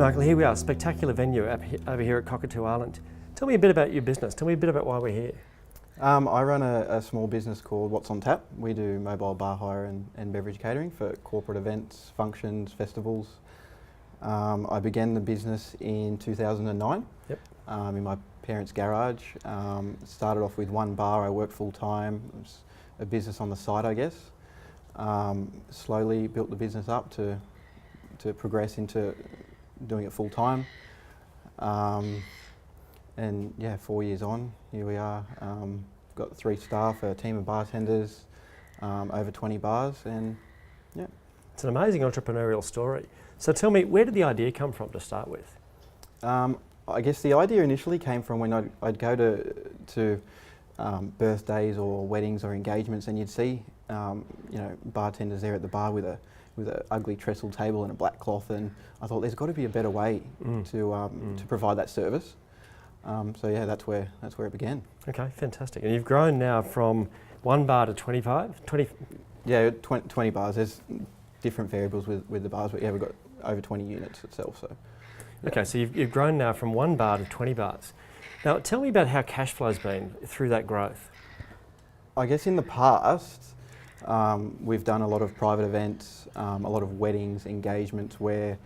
Michael, here we are, spectacular venue over here at Cockatoo Island. Tell me a bit about your business. Tell me a bit about why we're here. I run a small business called Wats on Tap. We do mobile bar hire and beverage catering for corporate events, functions, festivals. I began the business in 2009 in my parents' garage. Started off with one bar. I worked full time. It was a business on the side, I guess. Slowly built the business up to progress into doing it full time. And yeah, 4 years on, here we are. Got 3 staff, a team of bartenders, over 20 bars, and yeah. It's an amazing entrepreneurial story. So tell me, where did the idea come from to start with? I guess the idea initially came from when I'd go to birthdays or weddings or engagements, and you'd see bartenders there at the bar with an ugly trestle table and a black cloth, and I thought there's got to be a better way to provide that service. So yeah, that's where it began. Okay, fantastic. And you've grown now from 1 bar to 25? 20? Yeah, 20 bars. There's different variables with the bars, but yeah, we've got over 20 units itself. So. Yeah. Okay, so you've grown now from 1 bar to 20 bars. Now, tell me about how cash flow's been through that growth. I guess in the past, we've done a lot of private events, a lot of weddings, engagements where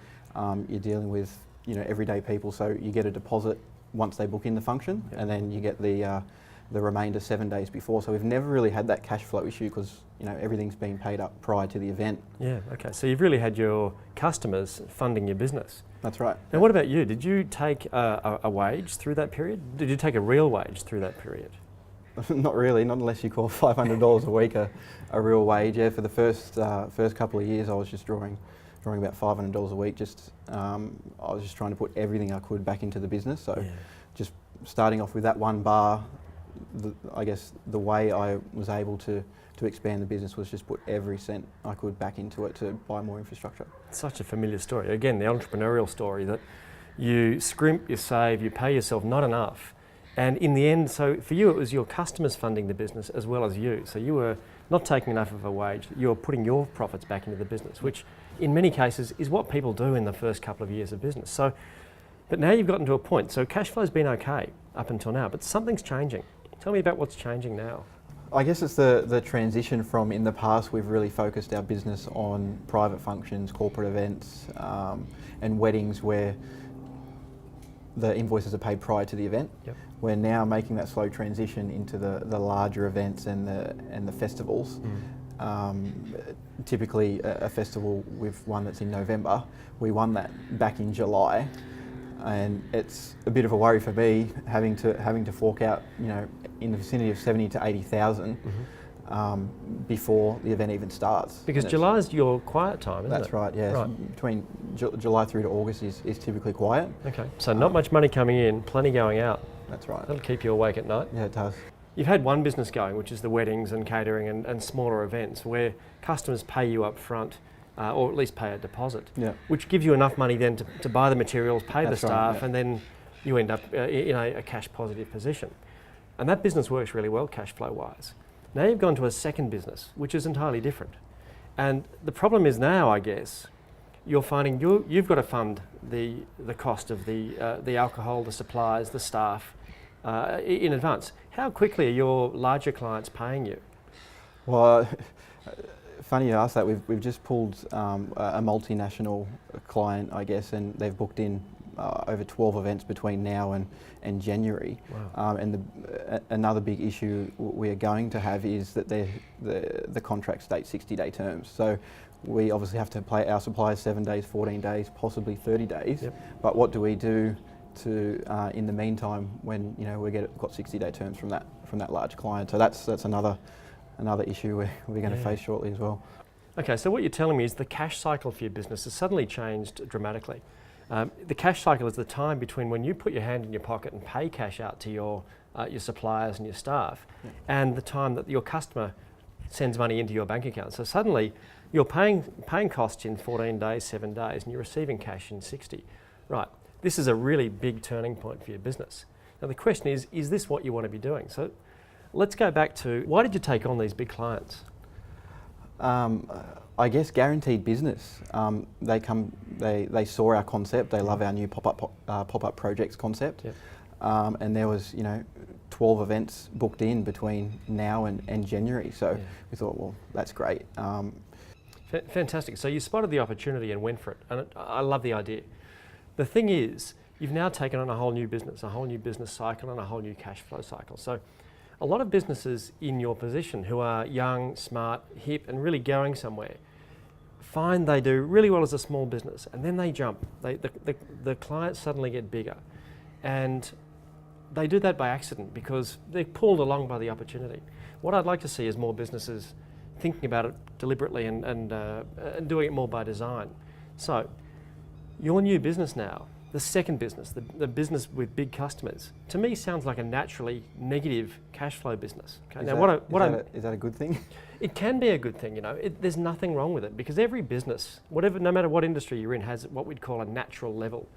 you're dealing with everyday people. So you get a deposit once they book in the function, and then you get the remainder 7 days before. So we've never really had that cash flow issue because everything's been paid up prior to the event. Yeah. Okay. So you've really had your customers funding your business. That's right. Now, what about you? Did you take a wage through that period? Did you take a real wage through that period? Not really, not unless you call $500 a week a real wage. Yeah, for the first couple of years, I was just drawing about $500 a week. I was just trying to put everything I could back into the business. So, just starting off with that 1 bar, I guess the way I was able to expand the business was just put every cent I could back into it to buy more infrastructure. Such a familiar story. Again, the entrepreneurial story that you scrimp, you save, you pay yourself not enough. And in the end, so for you, it was your customers funding the business as well as you. So you were not taking enough of a wage, you were putting your profits back into the business, which in many cases is what people do in the first couple of years of business. So, but now you've gotten to a point, so cash flow's been okay up until now, but something's changing. Tell me about what's changing now. I guess it's the transition from, in the past we've really focused our business on private functions, corporate events, and weddings where the invoices are paid prior to the event. Yep. We're now making that slow transition into the larger events and the festivals. Typically a festival with one that's in November, we won that back in July, and it's a bit of a worry for me having to fork out in the vicinity of 70 to 80,000 before the event even starts. Because July's your quiet time, isn't it? That's right, yeah. Right. Between July through to August is typically quiet. Okay, so not much money coming in, plenty going out. That's right. That'll keep you awake at night. Yeah, it does. You've had one business going, which is the weddings and catering and smaller events where customers pay you up front, or at least pay a deposit, which gives you enough money then to buy the materials, pay the staff, and then you end up in a cash positive position. And that business works really well cash flow wise. Now you've gone to a second business, which is entirely different. And the problem is now, I guess, you're finding you've got to fund the cost of the alcohol, the supplies, the staff in advance. How quickly are your larger clients paying you? Well, funny you ask that. We've just pulled a multinational client, I guess, and they've booked in over 12 events between now and January. Wow. And another big issue we're going to have is that the contract states 60-day terms. So we obviously have to pay our suppliers 7 days, 14 days, possibly 30 days. Yep. But what do we do to in the meantime when we got 60-day terms from that large client? So that's another issue we're going to face shortly as well. Okay, so what you're telling me is the cash cycle for your business has suddenly changed dramatically. The cash cycle is the time between when you put your hand in your pocket and pay cash out to your suppliers and your staff, and the time that your customer sends money into your bank account. So suddenly you're paying costs in 14 days, 7 days, and you're receiving cash in 60. Right, this is a really big turning point for your business. Now the question is this what you want to be doing? So let's go back to, why did you take on these big clients? I guess guaranteed business. They saw our concept. They love our new pop-up projects concept. Yep. And there was 12 events booked in between now and January. So we thought, well, that's great. Fantastic. So you spotted the opportunity and went for it. And I love the idea. The thing is, you've now taken on a whole new business cycle and a whole new cash flow cycle. So a lot of businesses in your position who are young, smart, hip, and really going somewhere, find they do really well as a small business, and then they jump. The clients suddenly get bigger. And they do that by accident because they're pulled along by the opportunity. What I'd like to see is more businesses thinking about it deliberately and doing it more by design. So your new business now, the second business, the business with big customers, to me sounds like a naturally negative cash flow business. Okay? Is that a good thing? It can be a good thing, there's nothing wrong with it because every business, no matter what industry you're in, has what we'd call a natural level.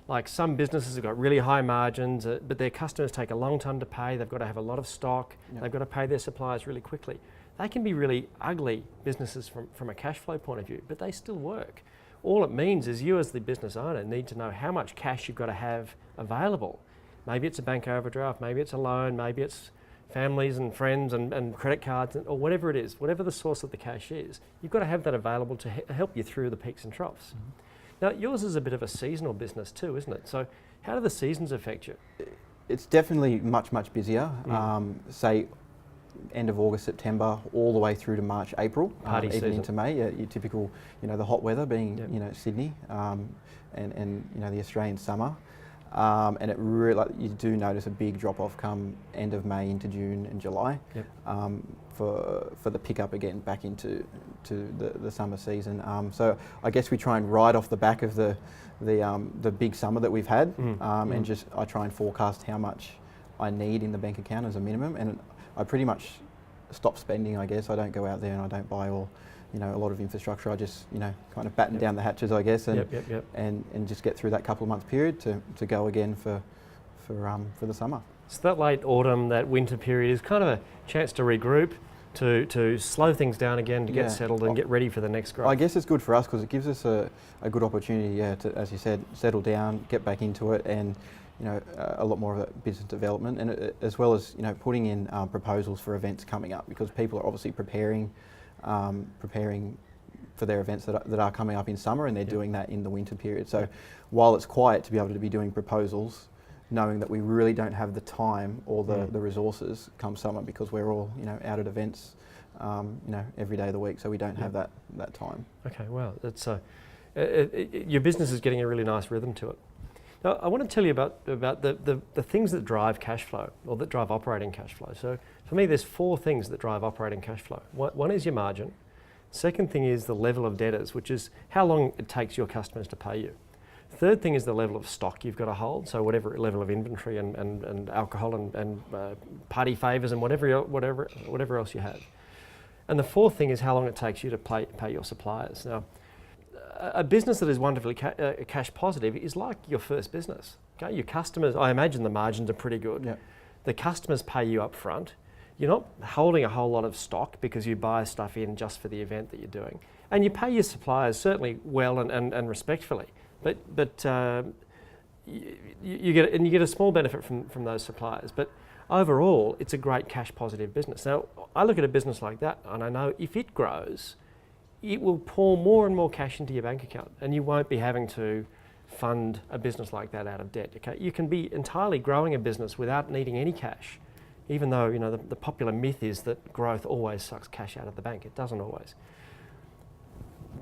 Like some businesses have got really high margins, but their customers take a long time to pay. They've got to have a lot of stock. Yep. They've got to pay their suppliers really quickly. They can be really ugly businesses from a cash flow point of view, but they still work. All it means is you as the business owner need to know how much cash you've got to have available. Maybe it's a bank overdraft, maybe it's a loan, maybe it's families and friends and credit cards or whatever it is, whatever the source of the cash is, you've got to have that available to help you through the peaks and troughs. Mm-hmm. Now, yours is a bit of a seasonal business too, isn't it? So how do the seasons affect you? It's definitely much busier. Say end of August, September, all the way through to March, April, Party even season. into May. Your typical, the hot weather being, Sydney, and the Australian summer. And it really, you do notice a big drop off come end of May into June and July. Yep. For the pickup again back into the summer season. So I guess we try and ride off the back of the big summer that we've had, and I try and forecast how much I need in the bank account as a minimum, and I pretty much stop spending. I guess I don't go out there and I don't buy a lot of infrastructure. I just kind of batten down the hatches, I guess, and just get through that couple of month period to go again for the summer. So that late autumn, that winter period is kind of a chance to regroup, to slow things down again, to get settled and get ready for the next growth. I guess it's good for us because it gives us a good opportunity, to, as you said, settle down, get back into it, and a lot more of a business development, and as well as putting in proposals for events coming up, because people are obviously preparing for their events that are coming up in summer, and they're doing that in the winter period. So while it's quiet to be able to be doing proposals, knowing that we really don't have the time or the resources come summer, because we're all out at events every day of the week, so we don't have that time. Okay, well, that's your business is getting a really nice rhythm to it. Now, I want to tell you about the things that drive cash flow, or that drive operating cash flow. So for me, there's 4 things that drive operating cash flow. One is your margin. Second thing is the level of debtors, which is how long it takes your customers to pay you. Third thing is the level of stock you've got to hold, so whatever level of inventory and alcohol and party favours and whatever else you have. And the fourth thing is how long it takes you to pay your suppliers. Now, a business that is wonderfully cash positive is like your first business. Okay, your customers, I imagine the margins are pretty good. Yep. The customers pay you up front. You're not holding a whole lot of stock because you buy stuff in just for the event that you're doing. And you pay your suppliers certainly well and respectfully. But you get a small benefit from those suppliers. But overall, it's a great cash positive business. Now, I look at a business like that and I know if it grows, it will pour more and more cash into your bank account, and you won't be having to fund a business like that out of debt. Okay, you can be entirely growing a business without needing any cash, even though the popular myth is that growth always sucks cash out of the bank. It doesn't always.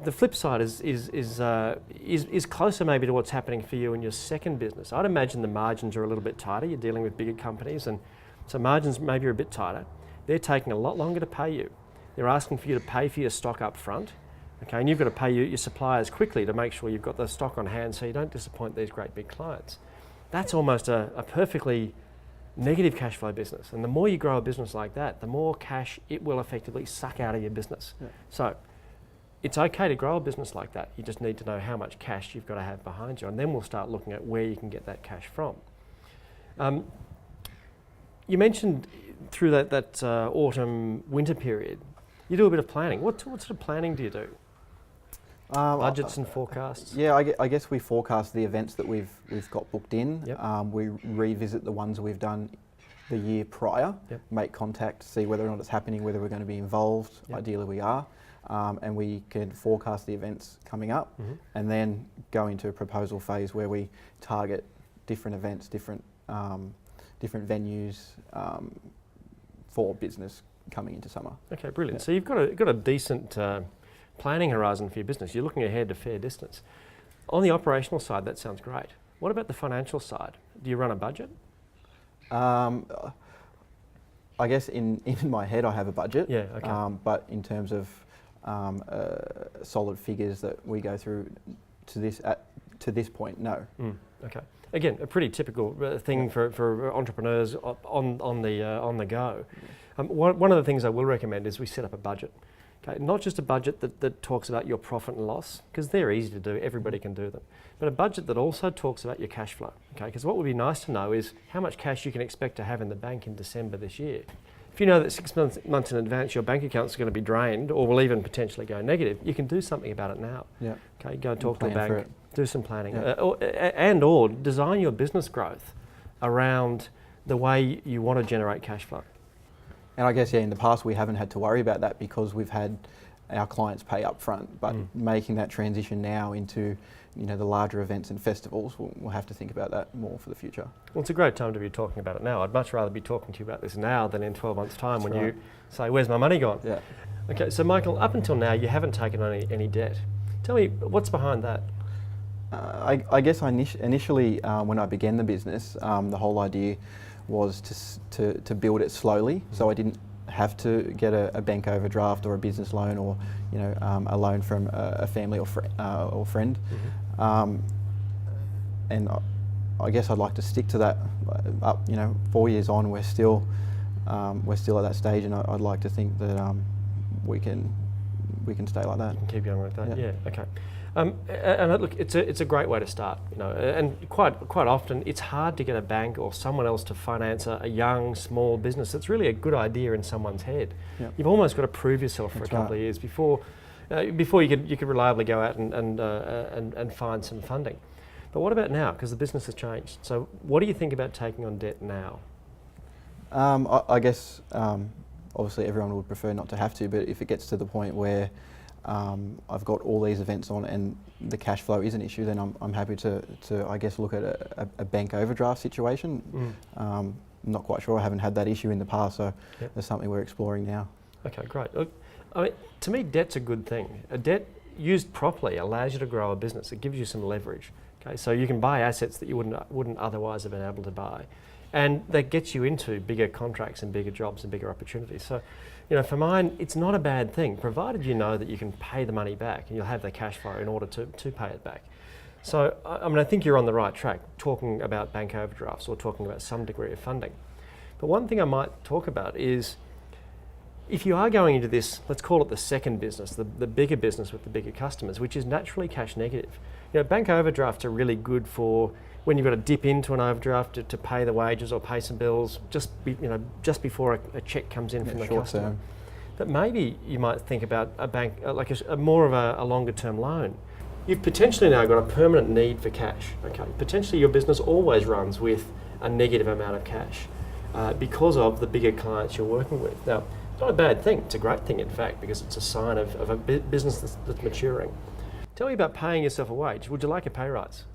The flip side is closer maybe to what's happening for you in your second business. I'd imagine the margins are a little bit tighter. You're dealing with bigger companies, and so margins maybe are a bit tighter. They're taking a lot longer to pay you. They're asking for you to pay for your stock up front, okay, and you've got to pay your suppliers quickly to make sure you've got the stock on hand so you don't disappoint these great big clients. That's almost a perfectly negative cash flow business, and the more you grow a business like that, the more cash it will effectively suck out of your business. Yeah. So it's okay to grow a business like that. You just need to know how much cash you've got to have behind you, and then we'll start looking at where you can get that cash from. You mentioned through that autumn-winter period, You do a bit of planning. What sort of planning do you do? Budgets and forecasts? Yeah, I guess we forecast the events that we've got booked in. Yep. We revisit the ones we've done the year prior, make contact, see whether or not it's happening, whether we're going to be involved. Ideally we are. And we can forecast the events coming up, and then go into a proposal phase where we target different events, different venues for business coming into summer. Okay, brilliant. So you've got a decent planning horizon for your business. You're looking ahead a fair distance. On the operational side, that sounds great. What about the financial side? Do you run a budget? I guess in my head I have a budget. Yeah. Okay. But in terms of solid figures that we go through to this point, no. Okay. Again, a pretty typical thing for entrepreneurs on the go. One of the things I will recommend is we set up a budget. Okay, not just a budget that talks about your profit and loss, because they're easy to do, everybody can do them, but a budget that also talks about your cash flow. Okay, because what would be nice to know is how much cash you can expect to have in the bank in December this year. If you know that 6 months in advance your bank account's going to be drained or will even potentially go negative, you can do something about it now. Yeah. Okay, go and talk to a bank, do some planning, or design your business growth around the way you want to generate cash flow. And I guess, in the past we haven't had to worry about that because we've had our clients pay up front, but making that transition now into the larger events and festivals, we'll have to think about that more for the future. Well, it's a great time to be talking about it now. I'd much rather be talking to you about this now than in 12 months' time. That's when you say, where's my money gone? Yeah. Okay, so Michael, up until now you haven't taken on any debt. Tell me, what's behind that? I guess initially when I began the business, the whole idea was to build it slowly, so I didn't have to get a bank overdraft or a business loan or a loan from a family or friend. And I guess I'd like to stick to that. 4 years on, we're still at that stage, and I'd like to think that we can stay like that. You can keep going like that. Yeah. Okay. And look, it's a great way to start, and quite often it's hard to get a bank or someone else to finance a young, small business. It's really a good idea in someone's head. Yep. You've almost got to prove yourself for a couple of years before you could reliably go out and find some funding. But what about now? Because the business has changed. So what do you think about taking on debt now? I guess obviously everyone would prefer not to have to, but if it gets to the point where I've got all these events on and the cash flow is an issue, then I'm happy to I guess look at a bank overdraft situation. I'm not quite sure. I haven't had that issue in the past, so that's something we're exploring now. Okay, great. Look, I mean, to me, debt's a good thing. A debt used properly allows you to grow a business. It gives you some leverage. Okay, so you can buy assets that you wouldn't otherwise have been able to buy, and that gets you into bigger contracts and bigger jobs and bigger opportunities. So, for mine, it's not a bad thing, provided you know that you can pay the money back and you'll have the cash flow in order to pay it back. So, I think you're on the right track, talking about bank overdrafts or talking about some degree of funding. But one thing I might talk about is, if you are going into this, let's call it the second business, the bigger business with the bigger customers, which is naturally cash negative. Bank overdrafts are really good for when you've got to dip into an overdraft to pay the wages or pay some bills just before a check comes in from the customer. Term. But maybe you might think about a bank, like more of a longer term loan. You've potentially now got a permanent need for cash. Okay, potentially your business always runs with a negative amount of cash because of the bigger clients you're working with. Now, it's not a bad thing. It's a great thing, in fact, because it's a sign of a business that's maturing. Tell me about paying yourself a wage. Would you like a pay rise?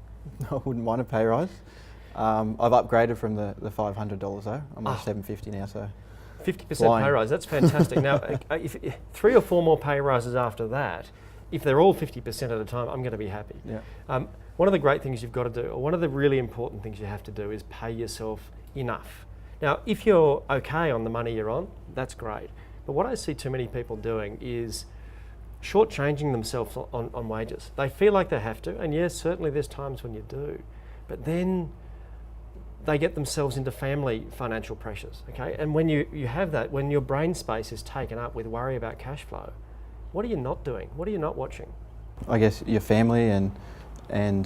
I wouldn't mind a pay rise. I've upgraded from the $500 though. I'm on $750 now, so 50% pay rise. That's fantastic. Now, if 3 or 4 more pay rises after that, if they're all 50% at a time, I'm going to be happy. Yeah. One of the great things you've got to do, or one of the really important things you have to do, is pay yourself enough. Now, if you're okay on the money you're on, that's great. But what I see too many people doing is shortchanging themselves on wages. They feel like they have to, and yes, certainly there's times when you do, but then they get themselves into family financial pressures, okay? And when you have that, when your brain space is taken up with worry about cash flow, what are you not doing? What are you not watching? I guess your family and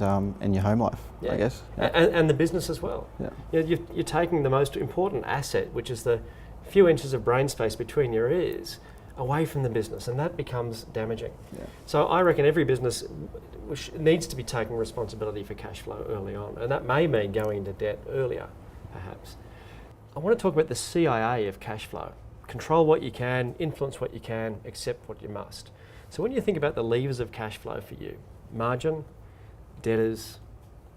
your home life, I guess. Yeah. And the business as well. Yeah. You're taking the most important asset, which is the few inches of brain space between your ears, away from the business, and that becomes damaging. Yeah. So I reckon every business needs to be taking responsibility for cash flow early on, and that may mean going into debt earlier, perhaps. I want to talk about the CIA of cash flow. Control what you can, influence what you can, accept what you must. So when you think about the levers of cash flow for you, margin, debtors,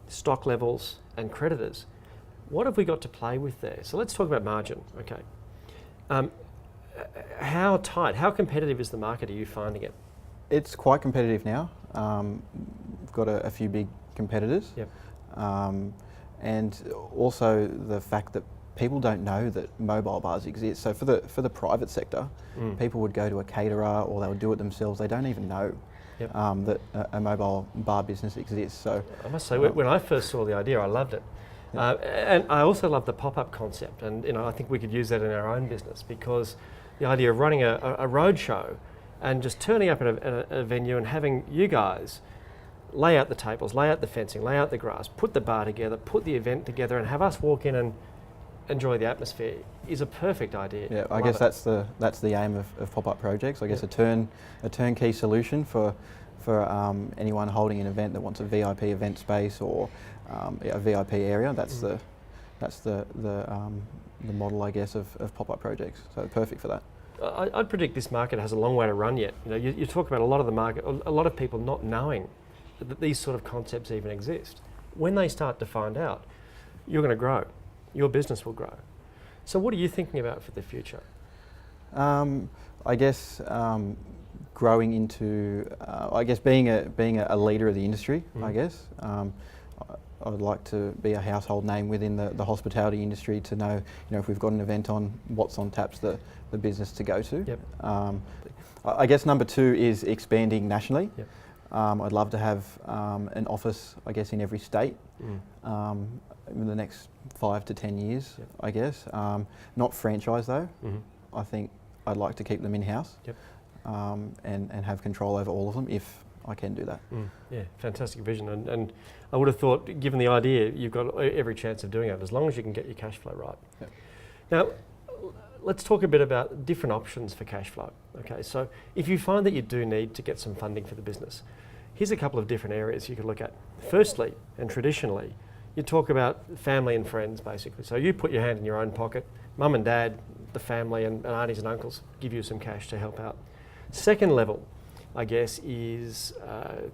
stock levels, and creditors, what have we got to play with there? So let's talk about margin, okay. How tight, how competitive is the market? Are you finding it? It's quite competitive now. We've got a few big competitors. Yep. And also the fact that people don't know that mobile bars exist. So for the private sector, people would go to a caterer or they would do it themselves. They don't even know that a mobile bar business exists. So I must say, when I first saw the idea, I loved it. And I also love the pop-up concept, and I think we could use that in our own business, because the idea of running a road show and just turning up at a venue and having you guys lay out the tables, lay out the fencing, lay out the grass, put the bar together, put the event together, and have us walk in and enjoy the atmosphere is a perfect idea. Yeah, I guess that's the aim of pop-up projects. I guess a turnkey solution for anyone holding an event that wants a VIP event space or a VIP area. That's the model, I guess, of pop-up projects. So perfect for that. I'd predict this market has a long way to run yet. You talk about a lot of the market, a lot of people not knowing that these sort of concepts even exist. When they start to find out, you're going to grow. Your business will grow. So what are you thinking about for the future? I guess growing into, I guess being a leader of the industry. I guess I would like to be a household name within the hospitality industry, to know, if we've got an event on, what's on tap's the business to go to. Yep. I guess number 2 is expanding nationally. Yep. I'd love to have an office, I guess, in every state in the next 5 to 10 years, I guess. Not franchise though. I think I'd like to keep them in-house and have control over all of them if I can do that. Yeah, fantastic vision. And I would have thought, given the idea, you've got every chance of doing it, as long as you can get your cash flow right. Yep. Now, let's talk a bit about different options for cash flow. Okay, so if you find that you do need to get some funding for the business, here's a couple of different areas you could look at. Firstly, and traditionally, you talk about family and friends, basically. So you put your hand in your own pocket, mum and dad, the family and aunties and uncles give you some cash to help out. Second level, I guess, is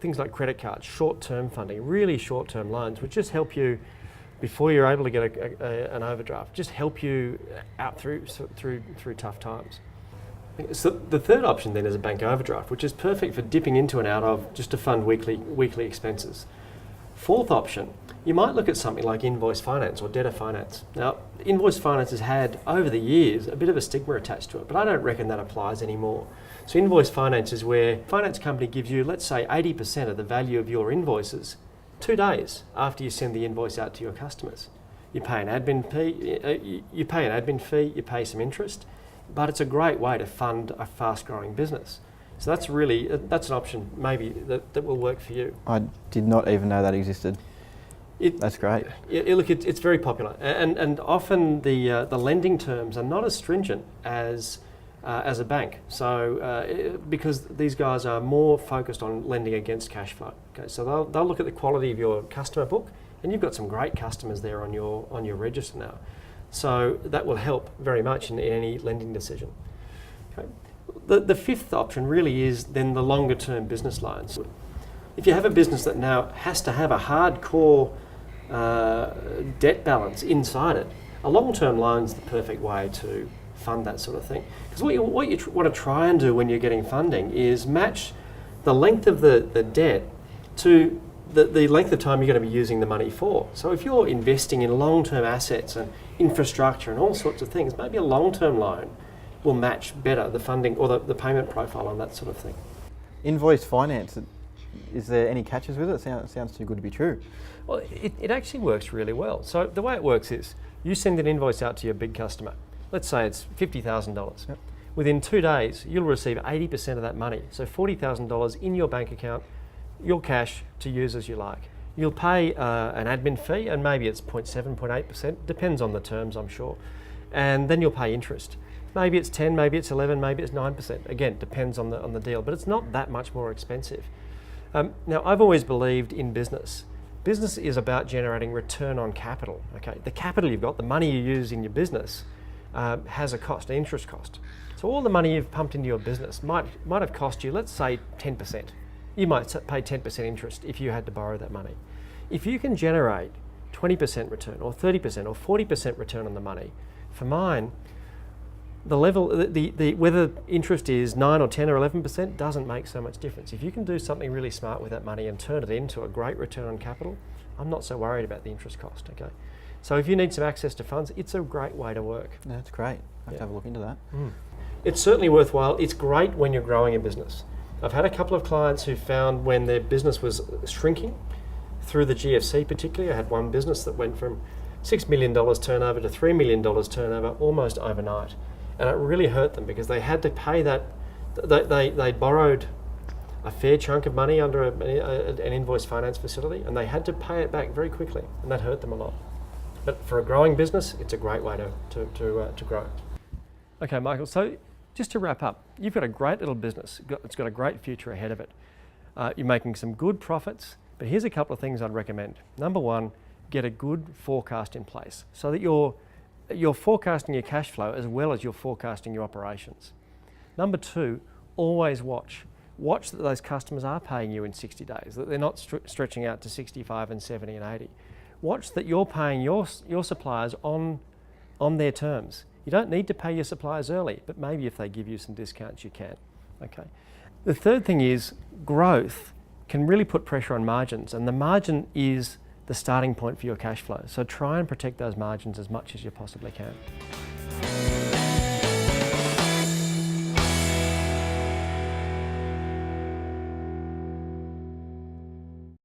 things like credit cards, short-term funding, really short-term loans, which just help you, before you're able to get an overdraft, just help you out through tough times. So the third option then is a bank overdraft, which is perfect for dipping into and out of, just to fund weekly expenses. Fourth option, you might look at something like invoice finance or debtor finance. Now, invoice finance has had, over the years, a bit of a stigma attached to it, but I don't reckon that applies anymore. So invoice finance is where a finance company gives you, let's say, 80% of the value of your invoices 2 days after you send the invoice out to your customers. You pay an admin fee, you pay some interest, but it's a great way to fund a fast-growing business. So that's an option maybe that will work for you. I did not even know that existed. That's great. Look, it's very popular, and often the lending terms are not as stringent as a bank. So because these guys are more focused on lending against cash flow. Okay, so they'll look at the quality of your customer book, and you've got some great customers there on your register now. So that will help very much in any lending decision. Okay. The fifth option really is then the longer term business loans. If you have a business that now has to have a hardcore debt balance inside it, a long-term loan's the perfect way to fund that sort of thing. Because what you want to try and do when you're getting funding is match the length of the debt to the length of time you're going to be using the money for. So if you're investing in long-term assets and infrastructure and all sorts of things, maybe a long-term loan will match better the funding or the payment profile on that sort of thing. Invoice finance, is there any catches with it? It sounds too good to be true. Well, it actually works really well. So the way it works is you send an invoice out to your big customer. Let's say it's $50,000. Yep. Within 2 days, you'll receive 80% of that money. So $40,000 in your bank account, your cash to use as you like. You'll pay an admin fee, and maybe it's 0.7%, 0.8%, depends on the terms, I'm sure. And then you'll pay interest. Maybe it's 10, maybe it's 11, maybe it's 9%. Again, depends on the deal, but it's not that much more expensive. Now, I've always believed in business. Business is about generating return on capital. Okay, the capital you've got, the money you use in your business, has a cost, an interest cost. So all the money you've pumped into your business might have cost you, let's say, 10%. You might pay 10% interest if you had to borrow that money. If you can generate 20% return, or 30%, or 40% return on the money, for mine, the level, whether interest is 9 or 10 or 11% doesn't make so much difference. If you can do something really smart with that money and turn it into a great return on capital, I'm not so worried about the interest cost, okay? So if you need some access to funds, it's a great way to work. Yeah, that's great. I have to have a look into that. It's certainly worthwhile. It's great when you're growing a business. I've had a couple of clients who found when their business was shrinking, through the GFC particularly, I had one business that went from $6 million turnover to $3 million turnover almost overnight. And it really hurt them because they had to pay that. They borrowed a fair chunk of money under an invoice finance facility, and they had to pay it back very quickly, and that hurt them a lot. But for a growing business, it's a great way to grow. Okay, Michael, so just to wrap up, you've got a great little business. It's got a great future ahead of it. You're making some good profits, but here's a couple of things I'd recommend. Number one, get a good forecast in place so that you're forecasting your cash flow as well as you're forecasting your operations. Number two, always watch. Watch that those customers are paying you in 60 days, that they're not stretching out to 65 and 70 and 80. Watch that you're paying your suppliers on their terms. You don't need to pay your suppliers early, but maybe if they give you some discounts, you can. Okay. The third thing is growth can really put pressure on margins, and the margin is the starting point for your cash flow. So try and protect those margins as much as you possibly can.